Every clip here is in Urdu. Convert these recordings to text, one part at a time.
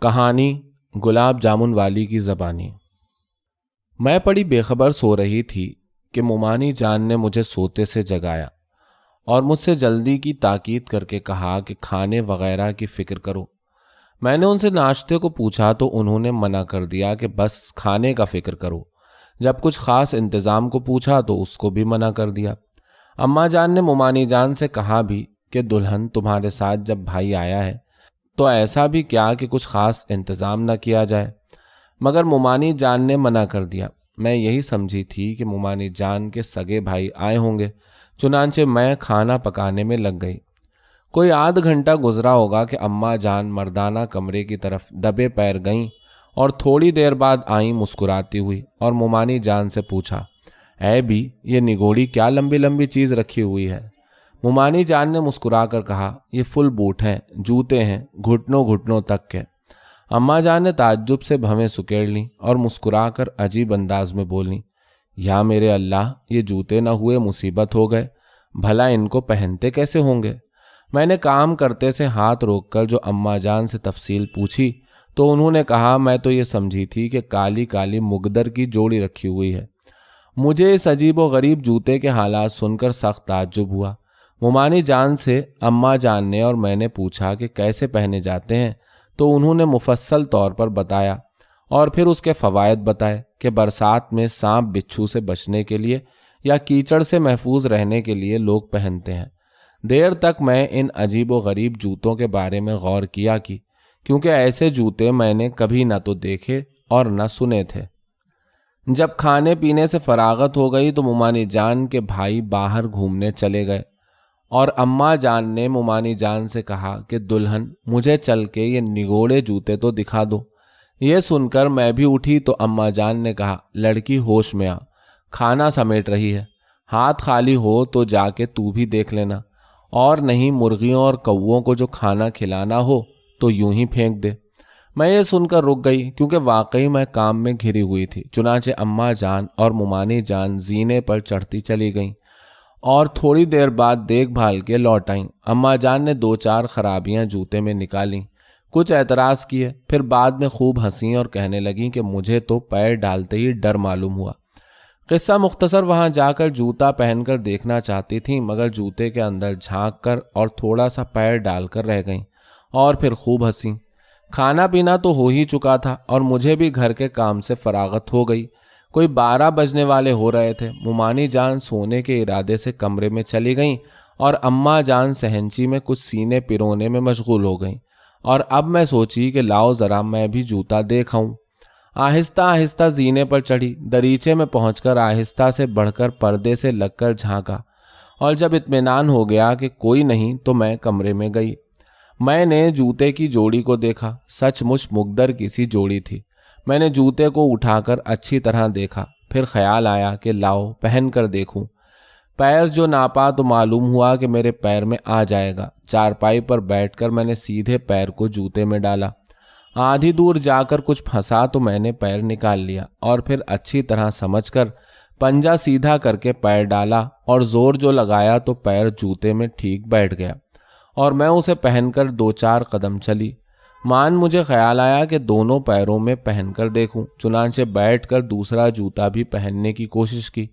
کہانی گلاب جامن والی کی زبانی۔ میں بڑی بے خبر سو رہی تھی کہ مومانی جان نے مجھے سوتے سے جگایا اور مجھ سے جلدی کی تاکید کر کے کہا کہ کھانے وغیرہ کی فکر کرو۔ میں نے ان سے ناشتے کو پوچھا تو انہوں نے منع کر دیا کہ بس کھانے کا فکر کرو۔ جب کچھ خاص انتظام کو پوچھا تو اس کو بھی منع کر دیا۔ اماں جان نے مومانی جان سے کہا بھی کہ دلہن تمہارے ساتھ جب بھائی آیا ہے تو ایسا بھی کیا کہ کچھ خاص انتظام نہ کیا جائے، مگر مومانی جان نے منع کر دیا۔ میں یہی سمجھی تھی کہ مومانی جان کے سگے بھائی آئے ہوں گے، چنانچہ میں کھانا پکانے میں لگ گئی۔ کوئی آدھ گھنٹہ گزرا ہوگا کہ اماں جان مردانہ کمرے کی طرف دبے پیر گئیں اور تھوڑی دیر بعد آئیں مسکراتی ہوئی اور مومانی جان سے پوچھا، اے بھی یہ نگوڑی کیا لمبی لمبی چیز رکھی ہوئی ہے؟ مومانی جان نے مسکرا کر کہا، یہ فل بوٹ ہیں، جوتے ہیں، گھٹنوں گھٹنوں تک کے۔ اماں جان نے تعجب سے بھویں سکیڑ لیں اور مسکرا کر عجیب انداز میں بولیں، یا میرے اللہ، یہ جوتے نہ ہوئے مصیبت ہو گئے، بھلا ان کو پہنتے کیسے ہوں گے؟ میں نے کام کرتے سے ہاتھ روک کر جو اماں جان سے تفصیل پوچھی تو انہوں نے کہا، میں تو یہ سمجھی تھی کہ کالی کالی مقدر کی جوڑی رکھی ہوئی ہے۔ مجھے اس عجیب و غریب جوتے کے حالات سن کر سخت تعجب ہوا۔ مومانی جان سے اماں جان نے اور میں نے پوچھا کہ کیسے پہنے جاتے ہیں تو انہوں نے مفصل طور پر بتایا اور پھر اس کے فوائد بتائے کہ برسات میں سانپ بچھو سے بچنے کے لیے یا کیچڑ سے محفوظ رہنے کے لیے لوگ پہنتے ہیں۔ دیر تک میں ان عجیب و غریب جوتوں کے بارے میں غور کیا کی، کیونکہ ایسے جوتے میں نے کبھی نہ تو دیکھے اور نہ سنے تھے۔ جب کھانے پینے سے فراغت ہو گئی تو مومانی جان کے بھائی باہر گھومنے چلے گئے اور اماں جان نے مومانی جان سے کہا کہ دلہن مجھے چل کے یہ نگوڑے جوتے تو دکھا دو۔ یہ سن کر میں بھی اٹھی تو اماں جان نے کہا، لڑکی ہوش میں آ، کھانا سمیٹ رہی ہے، ہاتھ خالی ہو تو جا کے تو بھی دیکھ لینا، اور نہیں مرغیوں اور کووں کو جو کھانا کھلانا ہو تو یوں ہی پھینک دے۔ میں یہ سن کر رک گئی کیونکہ واقعی میں کام میں گھری ہوئی تھی۔ چنانچہ اماں جان اور مومانی جان زینے پر چڑھتی چلی گئیں اور تھوڑی دیر بعد دیکھ بھال کے لوٹ آئیں۔ اماں جان نے دو چار خرابیاں جوتے میں نکالیں، کچھ اعتراض کیے، پھر بعد میں خوب ہنسیں اور کہنے لگیں کہ مجھے تو پیر ڈالتے ہی ڈر معلوم ہوا۔ قصہ مختصر، وہاں جا کر جوتا پہن کر دیکھنا چاہتی تھیں مگر جوتے کے اندر جھانک کر اور تھوڑا سا پیر ڈال کر رہ گئیں اور پھر خوب ہنسیں۔ کھانا پینا تو ہو ہی چکا تھا اور مجھے بھی گھر کے کام سے فراغت ہو گئی۔ کوئی 12 بجنے والے ہو رہے تھے۔ مومانی جان سونے کے ارادے سے کمرے میں چلی گئیں اور اماں جان صحنچی میں کچھ سینے پرونے میں مشغول ہو گئیں، اور اب میں سوچی کہ لاؤ ذرا میں بھی جوتا دیکھاؤں۔ آہستہ آہستہ زینے پر چڑھی، دریچے میں پہنچ کر آہستہ سے بڑھ کر پردے سے لگ کر جھانکا، اور جب اطمینان ہو گیا کہ کوئی نہیں تو میں کمرے میں گئی۔ میں نے جوتے کی جوڑی کو دیکھا، سچ مچ مقدر کی سی جوڑی تھی۔ میں نے جوتے کو اٹھا کر اچھی طرح دیکھا، پھر خیال آیا کہ لاؤ پہن کر دیکھوں۔ پیر جو ناپا تو معلوم ہوا کہ میرے پیر میں آ جائے گا۔ چارپائی پر بیٹھ کر میں نے سیدھے پیر کو جوتے میں ڈالا۔ آدھی دور جا کر کچھ پھنسا تو میں نے پیر نکال لیا اور پھر اچھی طرح سمجھ کر پنجہ سیدھا کر کے پیر ڈالا اور زور جو لگایا تو پیر جوتے میں ٹھیک بیٹھ گیا اور میں اسے پہن کر 2-4 قدم چلی۔ مجھے خیال آیا کہ دونوں پیروں میں پہن کر دیکھوں، چنانچہ بیٹھ کر دوسرا جوتا بھی پہننے کی کوشش کی۔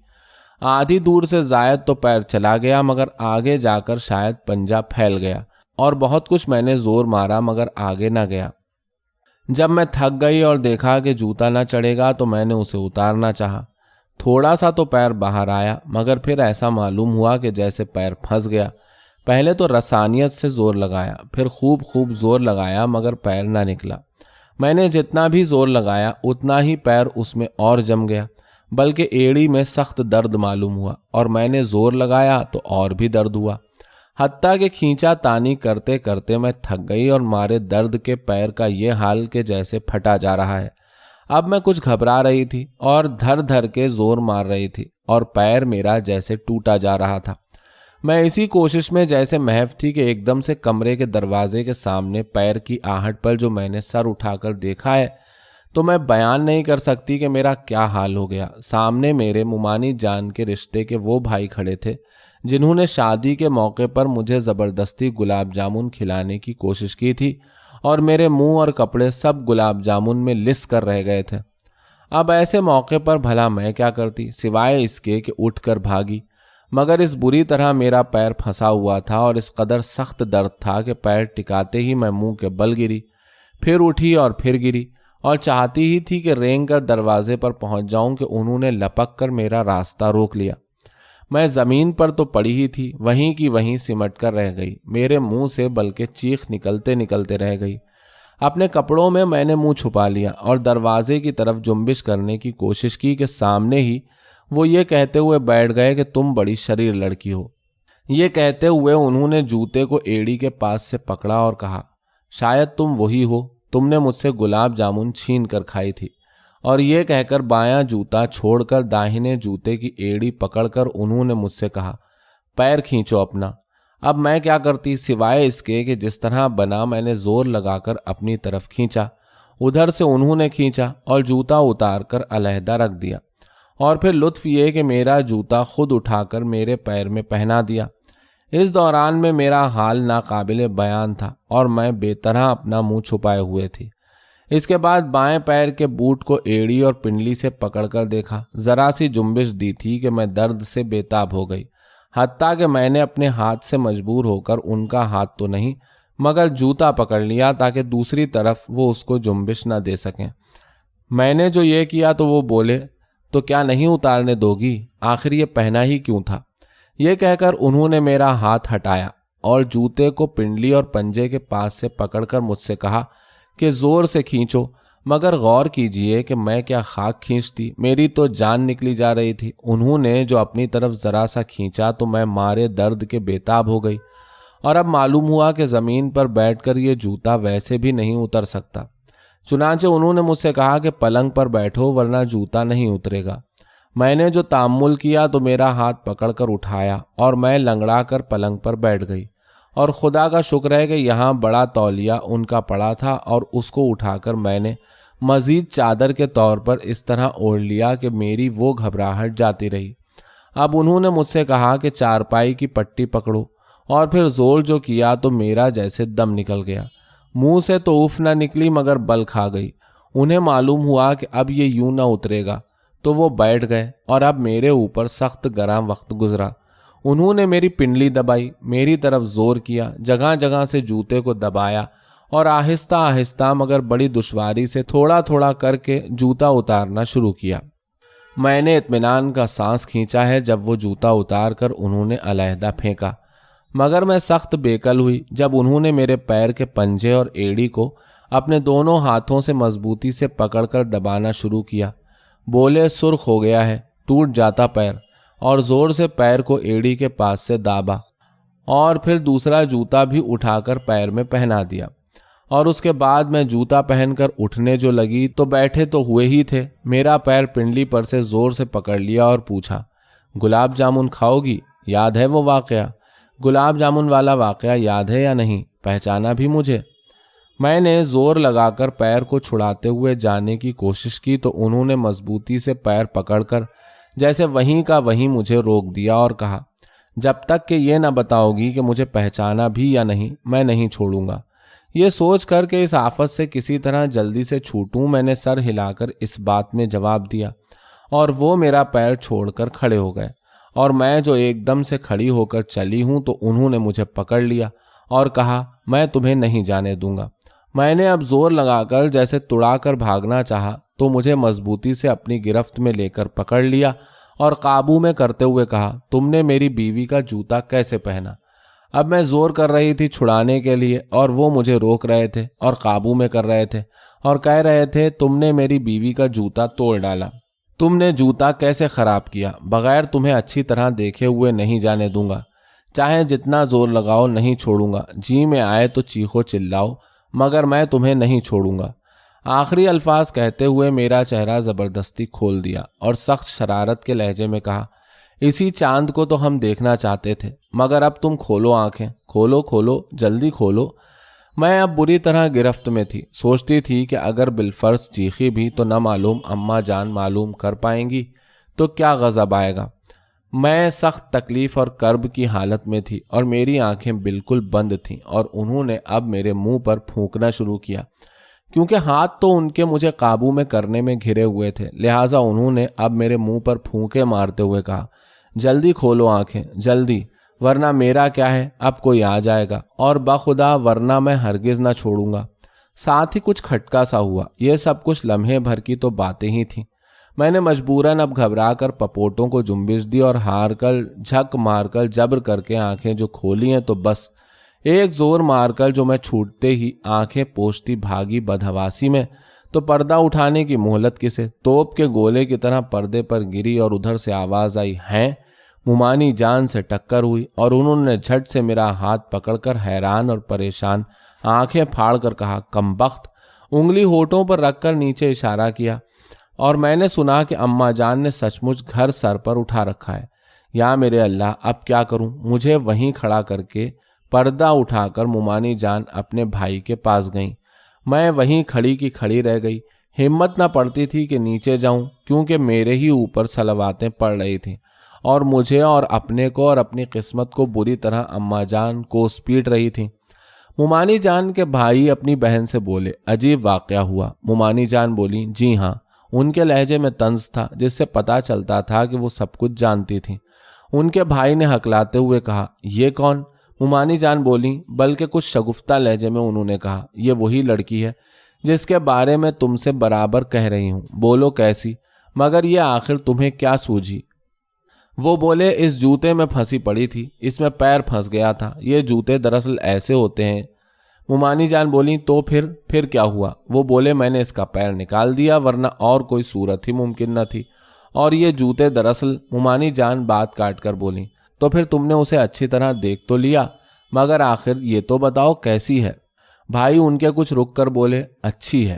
آدھی دور سے زائد تو پیر چلا گیا مگر آگے جا کر شاید پنجہ پھیل گیا، اور بہت کچھ میں نے زور مارا مگر آگے نہ گیا۔ جب میں تھک گئی اور دیکھا کہ جوتا نہ چڑھے گا تو میں نے اسے اتارنا چاہا۔ تھوڑا سا تو پیر باہر آیا مگر پھر ایسا معلوم ہوا کہ جیسے پیر پھنس گیا۔ پہلے تو رسانیت سے زور لگایا، پھر خوب زور لگایا مگر پیر نہ نکلا۔ میں نے جتنا بھی زور لگایا اتنا ہی پیر اس میں اور جم گیا، بلکہ ایڑی میں سخت درد معلوم ہوا، اور میں نے زور لگایا تو اور بھی درد ہوا، حتیٰ کہ کھینچا تانی کرتے کرتے میں تھک گئی اور مارے درد کے پیر کا یہ حال کہ جیسے پھٹا جا رہا ہے۔ اب میں کچھ گھبرا رہی تھی اور دھر کے زور مار رہی تھی اور پیر میرا جیسے ٹوٹا جا رہا تھا۔ میں اسی کوشش میں جیسے محو تھی کہ ایک دم سے کمرے کے دروازے کے سامنے پیر کی آہٹ پر جو میں نے سر اٹھا کر دیکھا ہے تو میں بیان نہیں کر سکتی کہ میرا کیا حال ہو گیا۔ سامنے میرے مومانی جان کے رشتے کے وہ بھائی کھڑے تھے جنہوں نے شادی کے موقع پر مجھے زبردستی گلاب جامن کھلانے کی کوشش کی تھی اور میرے منہ اور کپڑے سب گلاب جامن میں لس کر رہ گئے تھے۔ اب ایسے موقع پر بھلا میں کیا کرتی سوائے اس کے کہ اٹھ کر بھاگی، مگر اس بری طرح میرا پیر پھنسا ہوا تھا اور اس قدر سخت درد تھا کہ پیر ٹکاتے ہی میں منہ کے بل گری، پھر اٹھی اور پھر گری، اور چاہتی ہی تھی کہ رینگ کر دروازے پر پہنچ جاؤں کہ انہوں نے لپک کر میرا راستہ روک لیا۔ میں زمین پر تو پڑی ہی تھی، وہیں کی وہیں سمٹ کر رہ گئی، میرے منہ سے بلکہ چیخ نکلتے نکلتے رہ گئی۔ اپنے کپڑوں میں نے منہ چھپا لیا اور دروازے کی طرف جنبش کرنے کی کوشش کی کہ سامنے ہی وہ یہ کہتے ہوئے بیٹھ گئے کہ تم بڑی شریر لڑکی ہو۔ یہ کہتے ہوئے انہوں نے جوتے کو ایڑی کے پاس سے پکڑا اور کہا، شاید تم وہی ہو، تم نے مجھ سے گلاب جامن چھین کر کھائی تھی۔ اور یہ کہہ کر بایاں جوتا چھوڑ کر داہنے جوتے کی ایڑی پکڑ کر انہوں نے مجھ سے کہا، پیر کھینچو اپنا۔ اب میں کیا کرتی سوائے اس کے کہ جس طرح بنا میں نے زور لگا کر اپنی طرف کھینچا، ادھر سے انہوں نے کھینچا اور جوتا اتار کر علیحدہ رکھ دیا، اور پھر لطف یہ کہ میرا جوتا خود اٹھا کر میرے پیر میں پہنا دیا۔ اس دوران میں میرا حال ناقابل بیان تھا اور میں بے طرح اپنا منہ چھپائے ہوئے تھی۔ اس کے بعد بائیں پیر کے بوٹ کو ایڑی اور پنڈلی سے پکڑ کر دیکھا، ذرا سی جنبش دی تھی کہ میں درد سے بے تاب ہو گئی، حتیٰ کہ میں نے اپنے ہاتھ سے مجبور ہو کر ان کا ہاتھ تو نہیں مگر جوتا پکڑ لیا تاکہ دوسری طرف وہ اس کو جنبش نہ دے سکیں۔ میں نے جو یہ کیا تو وہ بولے، تو کیا نہیں اتارنے دو گی؟ آخر یہ پہنا ہی کیوں تھا؟ یہ کہہ کر انہوں نے میرا ہاتھ ہٹایا اور جوتے کو پنڈلی اور پنجے کے پاس سے پکڑ کر مجھ سے کہا کہ زور سے کھینچو، مگر غور کیجئے کہ میں کیا خاک کھینچتی، میری تو جان نکلی جا رہی تھی۔ انہوں نے جو اپنی طرف ذرا سا کھینچا تو میں مارے درد کے بے تاب ہو گئی، اور اب معلوم ہوا کہ زمین پر بیٹھ کر یہ جوتا ویسے بھی نہیں اتر سکتا۔ چنانچہ انہوں نے مجھ سے کہا کہ پلنگ پر بیٹھو ورنہ جوتا نہیں اترے گا۔ میں نے جو تأمل کیا تو میرا ہاتھ پکڑ کر اٹھایا اور میں لنگڑا کر پلنگ پر بیٹھ گئی، اور خدا کا شکر ہے کہ یہاں بڑا تولیہ ان کا پڑا تھا اور اس کو اٹھا کر میں نے مزید چادر کے طور پر اس طرح اوڑھ لیا کہ میری وہ گھبراہٹ جاتی رہی۔ اب انہوں نے مجھ سے کہا کہ چارپائی کی پٹی پکڑو، اور پھر زور جو کیا تو میرا جیسے دم نکل گیا، منہ سے تو اف نہ نکلی مگر بل کھا گئی۔ انہیں معلوم ہوا کہ اب یہ یوں نہ اترے گا تو وہ بیٹھ گئے، اور اب میرے اوپر سخت گرم وقت گزرا۔ انہوں نے میری پنڈلی دبائی، میری طرف زور کیا، جگہ جگہ سے جوتے کو دبایا اور آہستہ آہستہ مگر بڑی دشواری سے تھوڑا تھوڑا کر کے جوتا اتارنا شروع کیا۔ میں نے اطمینان کا سانس کھینچا ہے جب وہ جوتا اتار کر انہوں نے علیحدہ پھینکا، مگر میں سخت بےکل ہوئی جب انہوں نے میرے پیر کے پنجے اور ایڑی کو اپنے دونوں ہاتھوں سے مضبوطی سے پکڑ کر دبانا شروع کیا۔ بولے، سرخ ہو گیا ہے، ٹوٹ جاتا پیر، اور زور سے پیر کو ایڑی کے پاس سے دابا، اور پھر دوسرا جوتا بھی اٹھا کر پیر میں پہنا دیا، اور اس کے بعد میں جوتا پہن کر اٹھنے جو لگی تو بیٹھے تو ہوئے ہی تھے، میرا پیر پنڈلی پر سے زور سے پکڑ لیا اور پوچھا، گلاب جامن کھاؤ گی؟ یاد ہے وہ واقعہ؟ گلاب جامن والا واقعہ یاد ہے یا نہیں؟ پہچانا بھی مجھے؟ میں نے زور لگا کر پیر کو چھڑاتے ہوئے جانے کی کوشش کی تو انہوں نے مضبوطی سے پیر پکڑ کر جیسے وہیں کا وہیں مجھے روک دیا اور کہا، جب تک کہ یہ نہ بتاؤ گی کہ مجھے پہچانا بھی یا نہیں، میں نہیں چھوڑوں گا۔ یہ سوچ کر کہ اس آفت سے کسی طرح جلدی سے چھوٹوں، میں نے سر ہلا کر اس بات میں جواب دیا، اور وہ میرا پیر چھوڑ کر کھڑے ہو گئے، اور میں جو ایک دم سے کھڑی ہو کر چلی ہوں تو انہوں نے مجھے پکڑ لیا اور کہا، میں تمہیں نہیں جانے دوں گا۔ میں نے اب زور لگا کر جیسے تڑا کر بھاگنا چاہا تو مجھے مضبوطی سے اپنی گرفت میں لے کر پکڑ لیا اور قابو میں کرتے ہوئے کہا، تم نے میری بیوی کا جوتا کیسے پہنا؟ اب میں زور کر رہی تھی چھڑانے کے لیے، اور وہ مجھے روک رہے تھے اور قابو میں کر رہے تھے اور کہہ رہے تھے، تم نے میری بیوی کا جوتا توڑ ڈالا، تم نے جوتا کیسے خراب کیا؟ بغیر تمہیں اچھی طرح دیکھے ہوئے نہیں جانے دوں گا، چاہے جتنا زور لگاؤ نہیں چھوڑوں گا، جی میں آئے تو چیخو چلاؤ، مگر میں تمہیں نہیں چھوڑوں گا۔ آخری الفاظ کہتے ہوئے میرا چہرہ زبردستی کھول دیا اور سخت شرارت کے لہجے میں کہا، اسی چاند کو تو ہم دیکھنا چاہتے تھے، مگر اب تم کھولو آنکھیں، کھولو کھولو، جلدی کھولو۔ میں اب بری طرح گرفت میں تھی، سوچتی تھی کہ اگر بالفرض چیخی بھی تو نہ معلوم اماں جان معلوم کر پائیں گی تو کیا غضب آئے گا۔ میں سخت تکلیف اور کرب کی حالت میں تھی اور میری آنکھیں بالکل بند تھیں، اور انہوں نے اب میرے منہ پر پھونکنا شروع کیا۔ کیونکہ ہاتھ تو ان کے مجھے قابو میں کرنے میں گھرے ہوئے تھے، لہٰذا انہوں نے اب میرے منہ پر پھونکے مارتے ہوئے کہا، جلدی کھولو آنکھیں، جلدی، ورنہ میرا کیا ہے، اب کوئی آ جائے گا، اور بخدا ورنہ میں ہرگز نہ چھوڑوں گا۔ ساتھ ہی کچھ کھٹکا سا ہوا۔ یہ سب کچھ لمحے بھر کی تو باتیں ہی تھیں۔ میں نے مجبوراً اب گھبرا کر پپوٹوں کو جنبش دی اور ہار کر جھک مار کر جبر کر کے آنکھیں جو کھولی ہیں تو بس ایک زور مار کر جو میں چھوٹتے ہی آنکھیں پوچھتی بھاگی بدحواسی میں، تو پردہ اٹھانے کی مہلت کسے، توپ کے گولے کی طرح پردے پر گری اور ادھر سے آواز آئی، ہیں؟ ممانی جان سے ٹکر ہوئی اور انہوں نے جھٹ سے میرا ہاتھ پکڑ کر حیران اور پریشان آنکھیں پھاڑ کر کہا، کمبخت، انگلی ہونٹوں پر رکھ کر نیچے اشارہ کیا، اور میں نے سنا کہ اماں جان نے سچ مچ گھر سر پر اٹھا رکھا ہے۔ یا میرے اللہ، اب کیا کروں؟ مجھے وہیں کھڑا کر کے پردہ اٹھا کر ممانی جان اپنے بھائی کے پاس گئیں۔ میں وہیں کھڑی کی کھڑی رہ گئی۔ ہمت نہ پڑتی تھی کہ نیچے جاؤں، کیونکہ میرے ہی اوپر صلواتیں پڑ رہی تھیں اور مجھے اور اپنے کو اور اپنی قسمت کو بری طرح اماں جان کوس پیٹ رہی تھیں۔ ممانی جان کے بھائی اپنی بہن سے بولے، عجیب واقعہ ہوا؟ ممانی جان بولی، جی ہاں۔ ان کے لہجے میں طنز تھا جس سے پتہ چلتا تھا کہ وہ سب کچھ جانتی تھیں۔ ان کے بھائی نے ہکلاتے ہوئے کہا، یہ کون؟ ممانی جان بولی، بلکہ کچھ شگفتہ لہجے میں انہوں نے کہا، یہ وہی لڑکی ہے جس کے بارے میں تم سے برابر کہہ رہی ہوں۔ بولو کیسی؟ مگر یہ آخر تمہیں کیا سوجھی؟ وہ بولے، اس جوتے میں پھنسی پڑی تھی، اس میں پیر پھنس گیا تھا۔ یہ جوتے دراصل ایسے ہوتے ہیں۔ ممانی جان بولی، تو پھر کیا ہوا؟ وہ بولے، میں نے اس کا پیر نکال دیا، ورنہ اور کوئی صورت ہی ممکن نہ تھی۔ اور یہ جوتے دراصل، ممانی جان بات کاٹ کر بولی، تو پھر تم نے اسے اچھی طرح دیکھ تو لیا، مگر آخر یہ تو بتاؤ کیسی ہے؟ بھائی ان کے کچھ رک کر بولے، اچھی ہے۔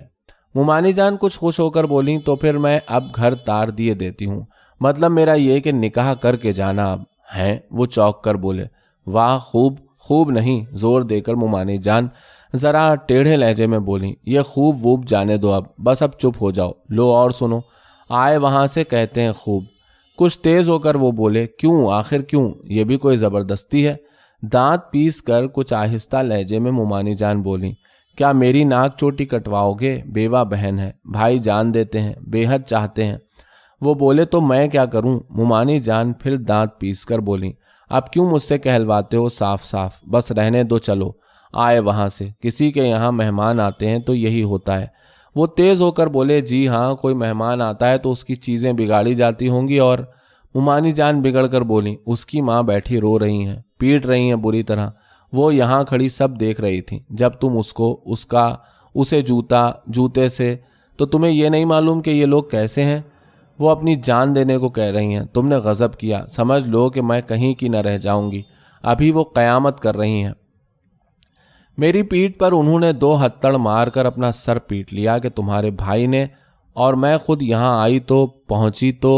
ممانی جان کچھ خوش ہو کر بولی، تو پھر میں اب گھر تار دیے دیتی ہوں، مطلب میرا یہ کہ نکاح کر کے جانا اب ہیں۔ وہ چوک کر بولے، واہ، خوب نہیں، زور دے کر ممانی جان ذرا ٹیڑھے لہجے میں بولی، یہ خوب ووب جانے دو، اب چپ ہو جاؤ۔ لو اور سنو، آئے وہاں سے کہتے ہیں خوب۔ کچھ تیز ہو کر وہ بولے، کیوں؟ آخر کیوں؟ یہ بھی کوئی زبردستی ہے؟ دانت پیس کر کچھ آہستہ لہجے میں ممانی جان بولی، کیا میری ناک چوٹی کٹواؤ گے؟ بیوہ بہن ہے، بھائی جان دیتے ہیں، بے حد چاہتے ہیں۔ وہ بولے، تو میں کیا کروں؟ ممانی جان پھر دانت پیس کر بولی، اب کیوں مجھ سے کہلواتے ہو صاف صاف؟ بس رہنے دو، چلو۔ آئے وہاں سے، کسی کے یہاں مہمان آتے ہیں تو یہی ہوتا ہے۔ وہ تیز ہو کر بولے، جی ہاں، کوئی مہمان آتا ہے تو اس کی چیزیں بگاڑی جاتی ہوں گی۔ اور ممانی جان بگڑ کر بولی، اس کی ماں بیٹھی رو رہی ہیں، پیٹ رہی ہیں بری طرح، وہ یہاں کھڑی سب دیکھ رہی تھی جب تم اسے جوتے سے، تو تمہیں یہ نہیں معلوم کہ یہ لوگ کیسے ہیں؟ وہ اپنی جان دینے کو کہہ رہی ہیں۔ تم نے غضب کیا، سمجھ لو کہ میں کہیں کی نہ رہ جاؤں گی۔ ابھی وہ قیامت کر رہی ہیں۔ میری پیٹھ پر انہوں نے 2 ہتھڑ مار کر اپنا سر پیٹ لیا کہ تمہارے بھائی نے، اور میں خود یہاں آئی تو پہنچی تو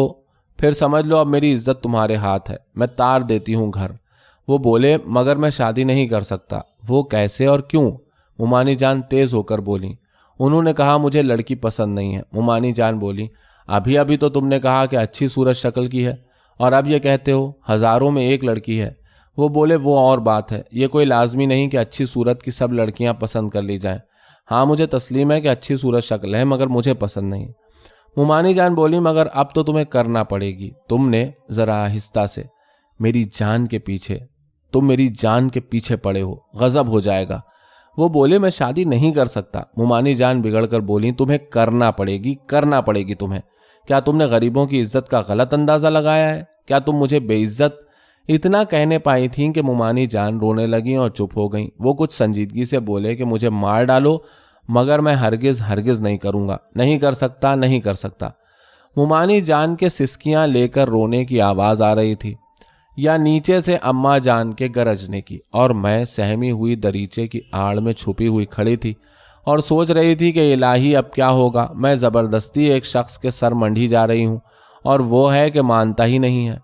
پھر سمجھ لو اب میری عزت تمہارے ہاتھ ہے، میں تار دیتی ہوں گھر۔ وہ بولے، مگر میں شادی نہیں کر سکتا۔ وہ کیسے اور کیوں؟ ممانی جان تیز ہو کر بولی۔ انہوں نے کہا، مجھے لڑکی پسند نہیں ہے۔ ممانی جان بولی، ابھی تو تم نے کہا کہ اچھی صورت شکل کی ہے، اور اب یہ کہتے ہو ہزاروں میں ایک لڑکی ہے۔ وہ بولے، وہ اور بات ہے، یہ کوئی لازمی نہیں کہ اچھی صورت کی سب لڑکیاں پسند کر لی جائیں۔ ہاں، مجھے تسلیم ہے کہ اچھی صورت شکل ہے، مگر مجھے پسند نہیں۔ ممانی جان بولی، مگر اب تو تمہیں کرنا پڑے گی۔ تم نے ذرا آہستہ سے، تم میری جان کے پیچھے پڑے ہو، غضب ہو جائے گا۔ وہ بولے، میں شادی نہیں کر سکتا۔ ممانی جان بگڑ کر بولی، تمہیں کرنا پڑے گی تمہیں۔ کیا تم نے غریبوں کی عزت کا غلط اندازہ لگایا ہے؟ کیا تم مجھے بے عزت؟ اتنا کہنے پائی تھیں کہ ممانی جان رونے لگیں اور چپ ہو گئیں۔ وہ کچھ سنجیدگی سے بولے کہ مجھے مار ڈالو، مگر میں ہرگز نہیں کروں گا، نہیں کر سکتا۔ ممانی جان کے سسکیاں لے کر رونے کی آواز آ رہی تھی، یا نیچے سے اماں جان کے گرجنے کی، اور میں سہمی ہوئی دریچے کی آڑ میں چھپی ہوئی کھڑی تھی اور سوچ رہی تھی کہ الہی اب کیا ہوگا۔ میں زبردستی ایک شخص کے سر منڈھی جا رہی ہوں، اور وہ ہے کہ مانتا ہی نہیں ہے۔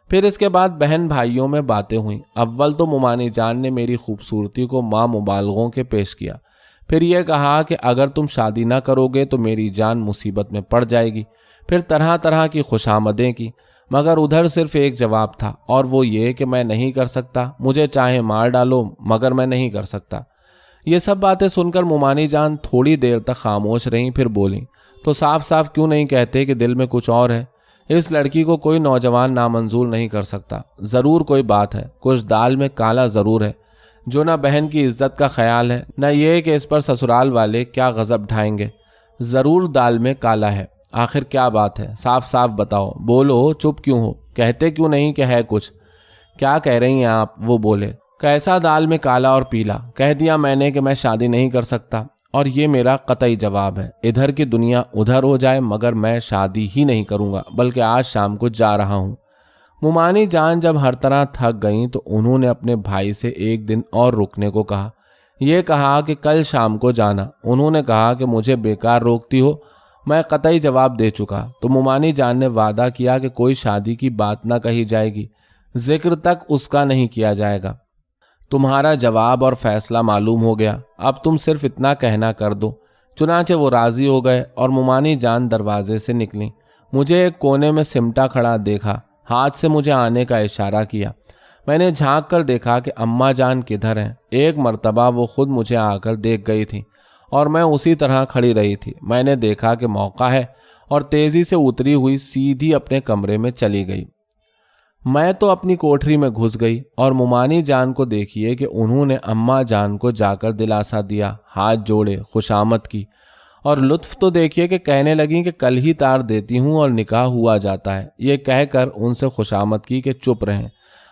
پھر اس کے بعد بہن بھائیوں میں باتیں ہوئیں۔ اول تو ممانی جان نے میری خوبصورتی کو ماں مبالغوں کے پیش کیا، پھر یہ کہا کہ اگر تم شادی نہ کرو گے تو میری جان مصیبت میں پڑ جائے گی، پھر طرح طرح کی خوشامدیں کی، مگر ادھر صرف ایک جواب تھا اور وہ یہ کہ میں نہیں کر سکتا، مجھے چاہے مار ڈالو مگر میں نہیں کر سکتا۔ یہ سب باتیں سن کر مومانی جان تھوڑی دیر تک خاموش رہیں، پھر بولیں، تو صاف صاف کیوں نہیں کہتے کہ دل میں کچھ اور ہے؟ اس لڑکی کو کوئی نوجوان نامنظور نہیں کر سکتا، ضرور کوئی بات ہے، کچھ دال میں کالا ضرور ہے، جو نہ بہن کی عزت کا خیال ہے، نہ یہ کہ اس پر سسرال والے کیا غضب ڈھائیں گے۔ ضرور دال میں کالا ہے، آخر کیا بات ہے؟ صاف صاف بتاؤ، بولو، چپ کیوں ہو؟ کہتے کیوں نہیں کہ ہے کچھ؟ کیا کہہ رہی ہیں آپ؟ وہ بولے، کیسا دال میں کالا اور پیلا؟ کہہ دیا میں نے کہ میں شادی نہیں کر سکتا، اور یہ میرا قطعی جواب ہے، ادھر کی دنیا ادھر ہو جائے مگر میں شادی ہی نہیں کروں گا، بلکہ آج شام کو جا رہا ہوں۔ مومانی جان جب ہر طرح تھک گئیں تو انہوں نے اپنے بھائی سے ایک دن اور رکنے کو کہا، یہ کہا کہ کل شام کو جانا۔ انہوں نے کہا کہ مجھے بیکار روکتی ہو، میں قطعی جواب دے چکا، تو مومانی جان نے وعدہ کیا کہ کوئی شادی کی بات نہ کہی جائے گی، ذکر تک اس کا نہیں کیا جائے گا۔ تمہارا جواب اور فیصلہ معلوم ہو گیا، اب تم صرف اتنا کہنا کر دو۔ چنانچہ وہ راضی ہو گئے اور مومانی جان دروازے سے نکلیں۔ مجھے ایک کونے میں سمٹا کھڑا دیکھا، ہاتھ سے مجھے آنے کا اشارہ کیا۔ میں نے جھانک کر دیکھا کہ اماں جان کدھر ہیں۔ ایک مرتبہ وہ خود مجھے آ کر دیکھ گئی تھی اور میں اسی طرح کھڑی رہی تھی۔ میں نے دیکھا کہ موقع ہے اور تیزی سے اتری ہوئی سیدھی اپنے کمرے میں چلی گئی۔ میں تو اپنی کوٹری میں گھس گئی اور مومانی جان کو دیکھیے کہ انہوں نے اماں جان کو جا کر دلاسا دیا، ہاتھ جوڑے، خوشامد کی، اور لطف تو دیکھیے کہ کہنے لگیں کہ کل ہی تار دیتی ہوں اور نکاح ہوا جاتا ہے۔ یہ کہہ کر ان سے خوشامد کی کہ چپ رہیں۔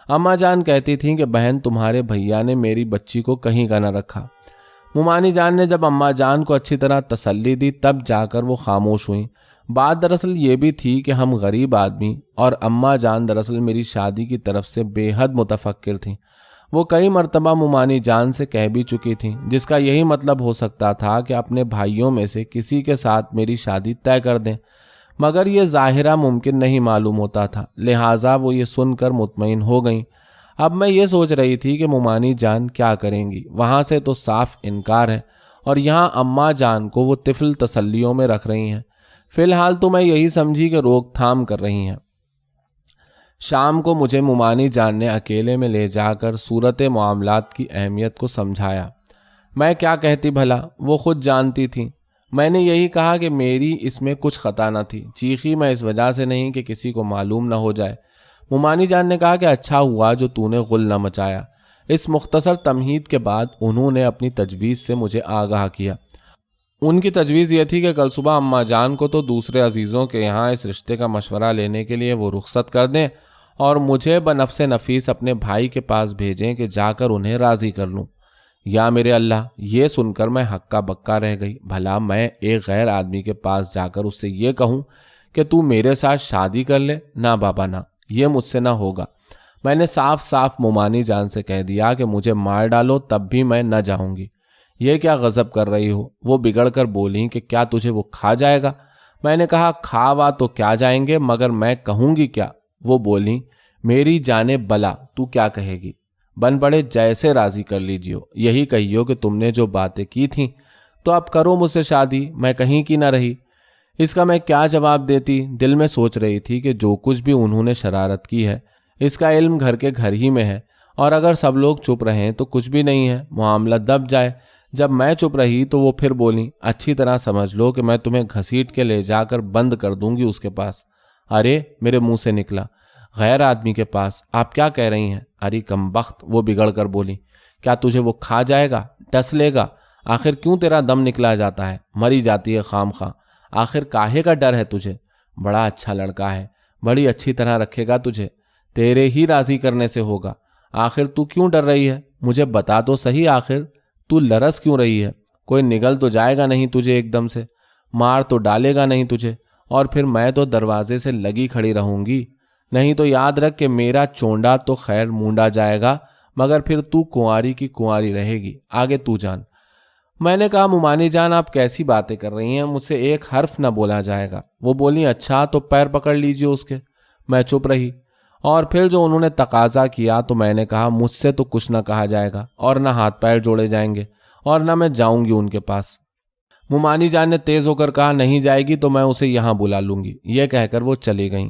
اماں جان کہتی تھیں کہ بہن تمہارے بھیا نے میری بچی کو کہیں کا نہ رکھا۔ مومانی جان نے جب اماں جان کو اچھی طرح تسلی دی تب جا کر وہ خاموش ہوئیں۔ بات دراصل یہ بھی تھی کہ ہم غریب آدمی، اور اماں جان دراصل میری شادی کی طرف سے بے حد متفکر تھیں۔ وہ کئی مرتبہ مومانی جان سے کہہ بھی چکی تھیں، جس کا یہی مطلب ہو سکتا تھا کہ اپنے بھائیوں میں سے کسی کے ساتھ میری شادی طے کر دیں، مگر یہ ظاہرہ ممکن نہیں معلوم ہوتا تھا، لہٰذا وہ یہ سن کر مطمئن ہو گئیں۔ اب میں یہ سوچ رہی تھی کہ مومانی جان کیا کریں گی، وہاں سے تو صاف انکار ہے، اور یہاں اماں جان کو وہ طفل تسلیوں میں رکھ رہی ہیں۔ فی الحال تو میں یہی سمجھی کہ روک تھام کر رہی ہیں۔ شام کو مجھے مومانی جان نے اکیلے میں لے جا کر صورت معاملات کی اہمیت کو سمجھایا۔ میں کیا کہتی بھلا، وہ خود جانتی تھیں۔ میں نے یہی کہا کہ میری اس میں کچھ خطا نہ تھی، چیخی میں اس وجہ سے نہیں کہ کسی کو معلوم نہ ہو جائے۔ مومانی جان نے کہا کہ اچھا ہوا جو تو نے غل نہ مچایا۔ اس مختصر تمہید کے بعد انہوں نے اپنی تجویز سے مجھے آگاہ کیا۔ ان کی تجویز یہ تھی کہ کل صبح اماں جان کو تو دوسرے عزیزوں کے یہاں اس رشتے کا مشورہ لینے کے لیے وہ رخصت کر دیں اور مجھے بنفس نفیس اپنے بھائی کے پاس بھیجیں کہ جا کر انہیں راضی کر لوں۔ یا میرے اللہ، یہ سن کر میں ہکا بکا رہ گئی۔ بھلا میں ایک غیر آدمی کے پاس جا کر اس سے یہ کہوں کہ تو میرے ساتھ شادی کر لے؟ نہ بابا نہ، یہ مجھ سے نہ ہوگا۔ میں نے صاف صاف مومانی جان سے کہہ دیا کہ مجھے مار ڈالو تب بھی میں نہ جاؤں گی۔ یہ کیا غضب کر رہی ہو؟ وہ بگڑ کر بولیں کہ کیا تجھے وہ کھا جائے گا؟ میں نے کہا کھاوا تو کیا جائیں گے، مگر میں کہوں گی کیا؟ وہ بولیں میری جانے بلا، تو کیا کہے گی؟ بن پڑے جیسے راضی کر لیجیو، یہی کہیو کہ تم نے جو باتیں کی تھیں تو اب کرو مجھ سے شادی، میں کہیں کی نہ رہی۔ اس کا میں کیا جواب دیتی؟ دل میں سوچ رہی تھی کہ جو کچھ بھی انہوں نے شرارت کی ہے اس کا علم گھر کے گھر ہی میں ہے، اور اگر سب لوگ چپ رہیں تو کچھ بھی نہیں ہے، معاملہ دب جائے۔ جب میں چپ رہی تو وہ پھر بولیں اچھی طرح سمجھ لو کہ میں تمہیں گھسیٹ کے لے جا کر بند کر دوں گی اس کے پاس۔ ارے میرے منہ سے نکلا، غیر آدمی کے پاس؟ آپ کیا کہہ رہی ہیں؟ ارے کمبخت، وہ بگڑ کر بولی، کیا تجھے وہ کھا جائے گا، ڈس لے گا؟ آخر کیوں تیرا دم نکلا جاتا ہے، مری جاتی ہے خام خواہ؟ آخر کاہے کا ڈر ہے تجھے؟ بڑا اچھا لڑکا ہے، بڑی اچھی طرح رکھے گا تجھے، تیرے ہی راضی کرنے سے ہوگا۔ آخر تو کیوں ڈر رہی ہے؟ مجھے بتا تو صحیح، آخر تو لرس کیوں رہی ہے؟ کوئی نگل تو جائے گا نہیں تجھے ایک دم سے؟ مار تو ڈالے گا نہیں تجھے؟ اور پھر میں تو دروازے سے لگی کھڑی رہوں گی، نہیں تو یاد رکھ کہ میرا چونڈا تو خیر مونڈا جائے گا، مگر پھر تو کنواری کی کنواری رہے گی، آگے تو جان۔ میں نے کہا مومانی جان آپ کیسی باتیں کر رہی ہیں، مجھ سے ایک حرف نہ بولا جائے گا۔ وہ بولی اچھا تو پیر پکڑ لیجیے اس کے۔ میں چپ رہی، اور پھر جو انہوں نے تقاضا کیا تو میں نے کہا مجھ سے تو کچھ نہ کہا جائے گا، اور نہ ہاتھ پیر جوڑے جائیں گے، اور نہ میں جاؤں گی ان کے پاس۔ مومانی جان نے تیز ہو کر کہا نہیں جائے گی تو میں اسے یہاں بلا لوں گی۔ یہ کہہ کر وہ چلی گئیں۔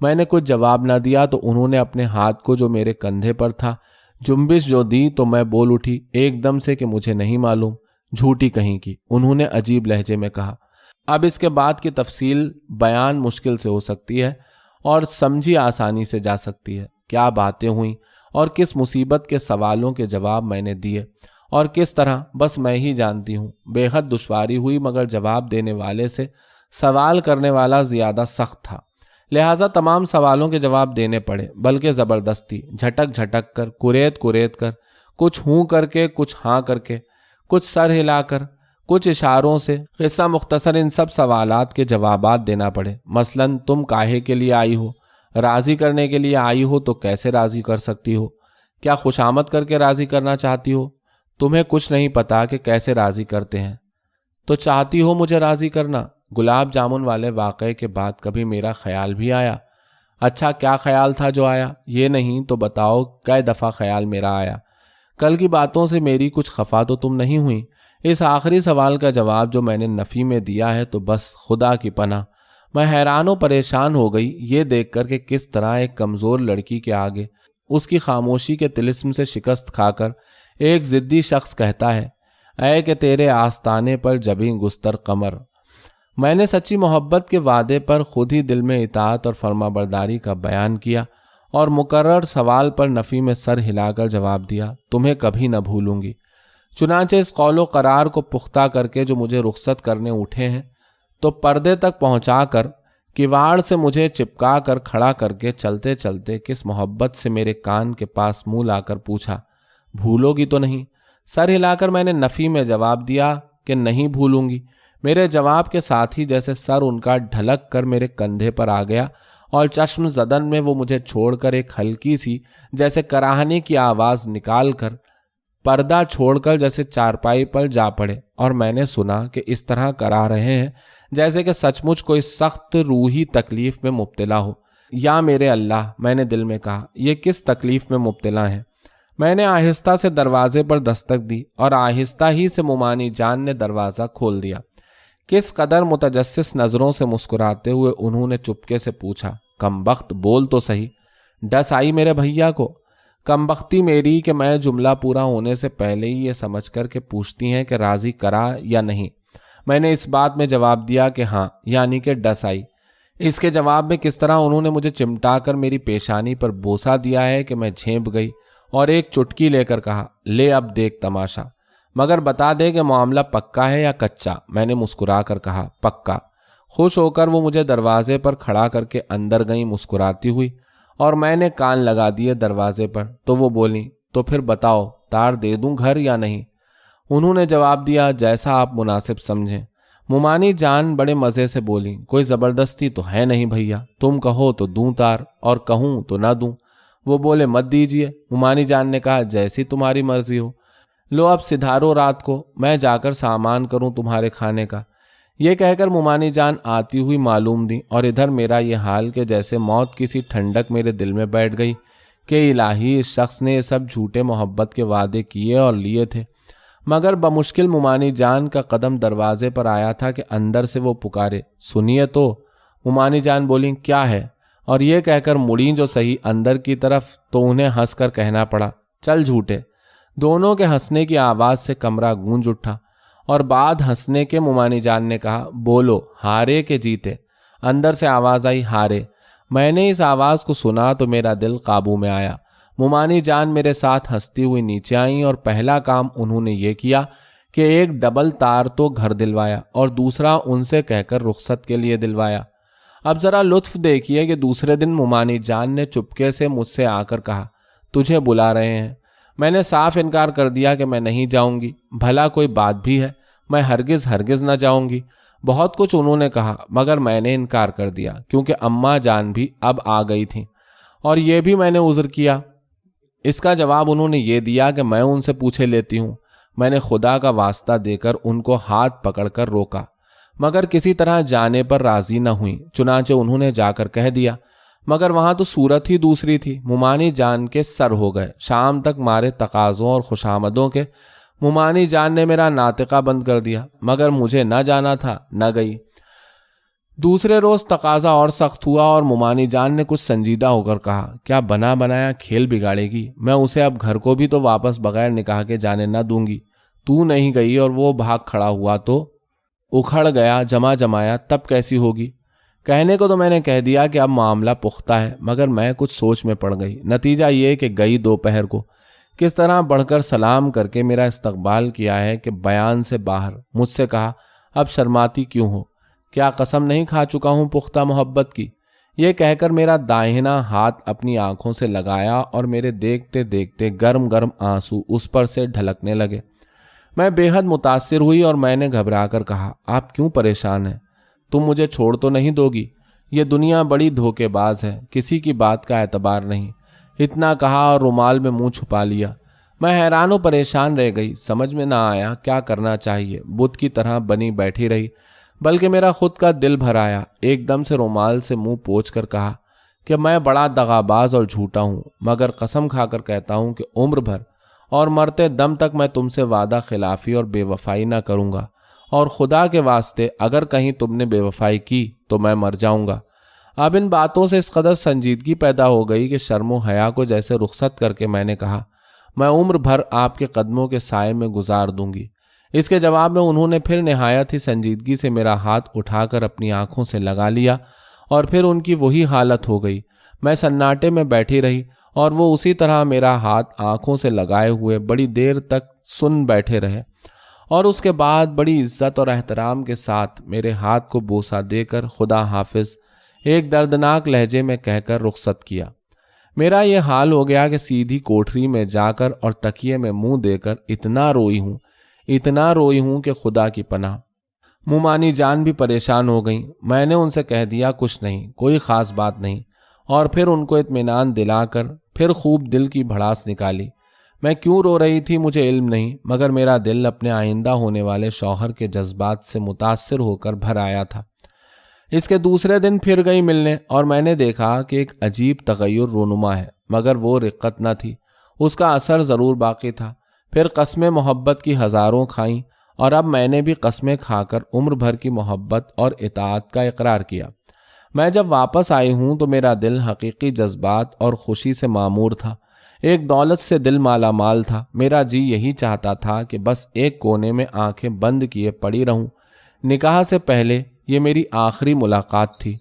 میں نے کچھ جواب نہ دیا تو انہوں نے اپنے ہاتھ کو جو میرے کندھے پر تھا جنبش جو دی تو میں بول اٹھی ایک دم سے کہ مجھے نہیں معلوم۔ جھوٹی کہیں کی، انہوں نے عجیب لہجے میں کہا۔ اب اس کے بعد کی تفصیل بیان مشکل سے ہو سکتی ہے اور سمجھی آسانی سے جا سکتی ہے۔ کیا باتیں ہوئیں اور کس مصیبت کے سوالوں کے جواب میں نے دیے اور کس طرح، بس میں ہی جانتی ہوں۔ بے حد دشواری ہوئی، مگر جواب دینے والے سے سوال کرنے والا زیادہ سخت تھا، لہٰذا تمام سوالوں کے جواب دینے پڑے، بلکہ زبردستی، جھٹک جھٹک کر، کوریت کوریت کر، کچھ ہوں کر کے، کچھ ہاں کر کے، کچھ سر ہلا کر، کچھ اشاروں سے، قصہ مختصر ان سب سوالات کے جوابات دینا پڑے۔ مثلاً تم کاہے کے لیے آئی ہو؟ راضی کرنے کے لیے آئی ہو تو کیسے راضی کر سکتی ہو؟ کیا خوشامد کر کے راضی کرنا چاہتی ہو؟ تمہیں کچھ نہیں پتا کہ کیسے راضی کرتے ہیں، تو چاہتی ہو مجھے راضی کرنا؟ گلاب جامن والے واقعے کے بعد کبھی میرا خیال بھی آیا؟ اچھا، کیا خیال تھا جو آیا؟ یہ نہیں تو بتاؤ کئی دفعہ خیال میرا آیا؟ کل کی باتوں سے میری کچھ خفا تو تم نہیں ہوئی؟ اس آخری سوال کا جواب جو میں نے نفی میں دیا ہے تو بس خدا کی پناہ میں حیران و پریشان ہو گئی یہ دیکھ کر کہ کس طرح ایک کمزور لڑکی کے آگے اس کی خاموشی کے طلسم سے شکست کھا کر ایک ضدی شخص کہتا ہے، اے کہ تیرے آستانے پر جبیں گستر قمر۔ میں نے سچی محبت کے وعدے پر خود ہی دل میں اطاعت اور فرما برداری کا بیان کیا اور مقرر سوال پر نفی میں سر ہلا کر جواب دیا، تمہیں کبھی نہ بھولوں گی۔ چنانچہ اس قول و قرار کو پختہ کر کے جو مجھے رخصت کرنے اٹھے ہیں تو پردے تک پہنچا کر کواڑ سے مجھے چپکا کر کھڑا کر کے چلتے چلتے کس محبت سے میرے کان کے پاس منہ لا کر پوچھا، بھولو گی تو نہیں؟ سر ہلا کر میں نے نفی میں جواب دیا کہ نہیں بھولوں گی۔ میرے جواب کے ساتھ ہی جیسے سر ان کا ڈھلک کر میرے کندھے پر آ گیا اور چشم زدن میں وہ مجھے چھوڑ کر ایک ہلکی سی جیسے کراہنے کی آواز نکال کر پردہ چھوڑ کر جیسے چارپائی پر جا پڑے، اور میں نے سنا کہ اس طرح کرا رہے ہیں جیسے کہ سچ مچ کوئی سخت روحی تکلیف میں مبتلا ہو۔ یا میرے اللہ، میں نے دل میں کہا، یہ کس تکلیف میں مبتلا ہیں؟ میں نے آہستہ سے دروازے پر دستک دی اور آہستہ ہی سے مومانی جان نے دروازہ کھول دیا۔ کس قدر متجسس نظروں سے مسکراتے ہوئے انہوں نے چپکے سے پوچھا، کمبخت بول تو صحیح۔ ڈس آئی میرے بھیا کو؟ کمبختی میری کہ میں جملہ پورا ہونے سے پہلے ہی یہ سمجھ کر کہ پوچھتی ہیں کہ راضی کرا یا نہیں۔ میں نے اس بات میں جواب دیا کہ ہاں، یعنی کہ ڈس آئی۔ اس کے جواب میں کس طرح انہوں نے مجھے چمٹا کر میری پیشانی پر بوسہ دیا ہے کہ میں جھینپ گئی اور ایک چٹکی لے کر کہا، لے اب دیکھ تماشا، مگر بتا دے کہ معاملہ پکا ہے یا کچا؟ میں نے مسکرا کر کہا، پکا۔ خوش ہو کر وہ مجھے دروازے پر کھڑا کر کے اندر گئیں مسکراتی ہوئی، اور میں نے کان لگا دیے دروازے پر تو وہ بولیں، تو پھر بتاؤ تار دے دوں گھر یا نہیں؟ انہوں نے جواب دیا، جیسا آپ مناسب سمجھیں۔ مومانی جان بڑے مزے سے بولی، کوئی زبردستی تو ہے نہیں بھیا، تم کہو تو دوں تار اور کہوں تو نہ دوں۔ وہ بولے، مت دیجئے۔ مومانی جان نے کہا، جیسی تمہاری مرضی ہو، لو اب سدھارو رات کو، میں جا کر سامان کروں تمہارے کھانے کا۔ یہ کہہ کر مومانی جان آتی ہوئی معلوم دی، اور ادھر میرا یہ حال کہ جیسے موت کی سی ٹھنڈک میرے دل میں بیٹھ گئی کہ الہی، اس شخص نے یہ سب جھوٹے محبت کے وعدے کیے اور لیے تھے۔ مگر بمشکل مومانی جان کا قدم دروازے پر آیا تھا کہ اندر سے وہ پکارے، سنیے تو۔ مومانی جان بولیں، کیا ہے؟ اور یہ کہہ کر مڑیں جو صحیح اندر کی طرف تو انہیں ہنس کر کہنا پڑا، چل جھوٹے۔ دونوں کے ہنسنے کی آواز سے کمرہ گونج اٹھا، اور بعد ہنسنے کے مومانی جان نے کہا، بولو، ہارے کہ جیتے؟ اندر سے آواز آئی، ہارے۔ میں نے اس آواز کو سنا تو میرا دل قابو میں آیا۔ مومانی جان میرے ساتھ ہنستی ہوئی نیچے آئیں، اور پہلا کام انہوں نے یہ کیا کہ ایک ڈبل تار تو گھر دلوایا اور دوسرا ان سے کہہ کر رخصت کے لیے دلوایا۔ اب ذرا لطف دیکھیے کہ دوسرے دن مومانی جان نے چپکے سے مجھ سے آ کر کہا، تجھے بلا رہے ہیں۔ میں نے صاف انکار کر دیا کہ میں نہیں جاؤں گی، بھلا کوئی بات بھی ہے، میں ہرگز نہ جاؤں گی۔ بہت کچھ انہوں نے کہا مگر میں نے انکار کر دیا، کیونکہ اماں جان بھی اب آ گئی تھیں، اور یہ بھی میں نے عذر کیا۔ اس کا جواب انہوں نے یہ دیا کہ میں ان سے پوچھے لیتی ہوں۔ میں نے خدا کا واسطہ دے کر ان کو ہاتھ پکڑ کر روکا، مگر کسی طرح جانے پر راضی نہ ہوئیں، چنانچہ انہوں نے جا کر کہہ دیا، مگر وہاں تو صورت ہی دوسری تھی۔ مومانی جان کے سر ہو گئے۔ شام تک مارے تقاضوں اور خوشامدوں کے مومانی جان نے میرا ناطقہ بند کر دیا، مگر مجھے نہ جانا تھا، نہ گئی۔ دوسرے روز تقاضا اور سخت ہوا اور ممانی جان نے کچھ سنجیدہ ہو کر کہا، کیا بنا بنایا کھیل بگاڑے گی؟ میں اسے اب گھر کو بھی تو واپس بغیر نکاح کے جانے نہ دوں گی۔ تو نہیں گئی اور وہ بھاگ کھڑا ہوا تو اکھڑ گیا، جمع جمایا، تب کیسی ہوگی؟ کہنے کو تو میں نے کہہ دیا کہ اب معاملہ پختہ ہے، مگر میں کچھ سوچ میں پڑ گئی۔ نتیجہ یہ کہ گئی دوپہر کو کس طرح بڑھ کر سلام کر کے میرا استقبال کیا ہے کہ بیان سے باہر۔ مجھ سے کہا، اب شرماتی کیوں ہو؟ کیا قسم نہیں کھا چکا ہوں پختہ محبت کی؟ یہ کہہ کر میرا دائنہ ہاتھ اپنی آنکھوں سے لگایا اور میرے دیکھتے دیکھتے گرم گرم آنسو اس پر سے ڈھلکنے لگے۔ میں بے حد متاثر ہوئی اور میں نے گھبرا کر کہا، آپ کیوں پریشان ہیں؟ تم مجھے چھوڑ تو نہیں دو گی؟ یہ دنیا بڑی دھوکے باز ہے، کسی کی بات کا اعتبار نہیں۔ اتنا کہا اور رومال میں منہ چھپا لیا۔ میں حیران و پریشان رہ گئی، سمجھ میں نہ آیا کیا کرنا چاہیے۔ بت کی طرح بنی بیٹھی رہی، بلکہ میرا خود کا دل بھر آیا۔ ایک دم سے رومال سے منہ پوچھ کر کہا کہ میں بڑا دغاباز اور جھوٹا ہوں، مگر قسم کھا کر کہتا ہوں کہ عمر بھر اور مرتے دم تک میں تم سے وعدہ خلافی اور بے وفائی نہ کروں گا، اور خدا کے واسطے اگر کہیں تم نے بے وفائی کی تو میں مر جاؤں گا۔ اب ان باتوں سے اس قدر سنجیدگی پیدا ہو گئی کہ شرم و حیا کو جیسے رخصت کر کے میں نے کہا، میں عمر بھر آپ کے قدموں کے سائے میں گزار دوں گی۔ اس کے جواب میں انہوں نے پھر نہایت ہی سنجیدگی سے میرا ہاتھ اٹھا کر اپنی آنکھوں سے لگا لیا، اور پھر ان کی وہی حالت ہو گئی۔ میں سناٹے میں بیٹھی رہی اور وہ اسی طرح میرا ہاتھ آنکھوں سے لگائے ہوئے بڑی دیر تک سن بیٹھے رہے، اور اس کے بعد بڑی عزت اور احترام کے ساتھ میرے ہاتھ کو بوسہ دے کر خدا حافظ ایک دردناک لہجے میں کہہ کر رخصت کیا۔ میرا یہ حال ہو گیا کہ سیدھی کوٹری میں جا کر اور تکیے میں منہ دے کر اتنا روئی ہوں کہ خدا کی پناہ۔ ممانی جان بھی پریشان ہو گئیں۔ میں نے ان سے کہہ دیا کچھ نہیں، کوئی خاص بات نہیں، اور پھر ان کو اطمینان دلا کر پھر خوب دل کی بھڑاس نکالی۔ میں کیوں رو رہی تھی مجھے علم نہیں، مگر میرا دل اپنے آئندہ ہونے والے شوہر کے جذبات سے متاثر ہو کر بھر آیا تھا۔ اس کے دوسرے دن پھر گئی ملنے، اور میں نے دیکھا کہ ایک عجیب تغیر رونما ہے، مگر وہ رقت نہ تھی، اس کا اثر ضرور باقی تھا۔ پھر قسمیں محبت کی ہزاروں کھائیں، اور اب میں نے بھی قسمیں کھا کر عمر بھر کی محبت اور اطاعت کا اقرار کیا۔ میں جب واپس آئی ہوں تو میرا دل حقیقی جذبات اور خوشی سے معمور تھا، ایک دولت سے دل مالا مال تھا۔ میرا جی یہی چاہتا تھا کہ بس ایک کونے میں آنکھیں بند کیے پڑی رہوں۔ نکاح سے پہلے یہ میری آخری ملاقات تھی۔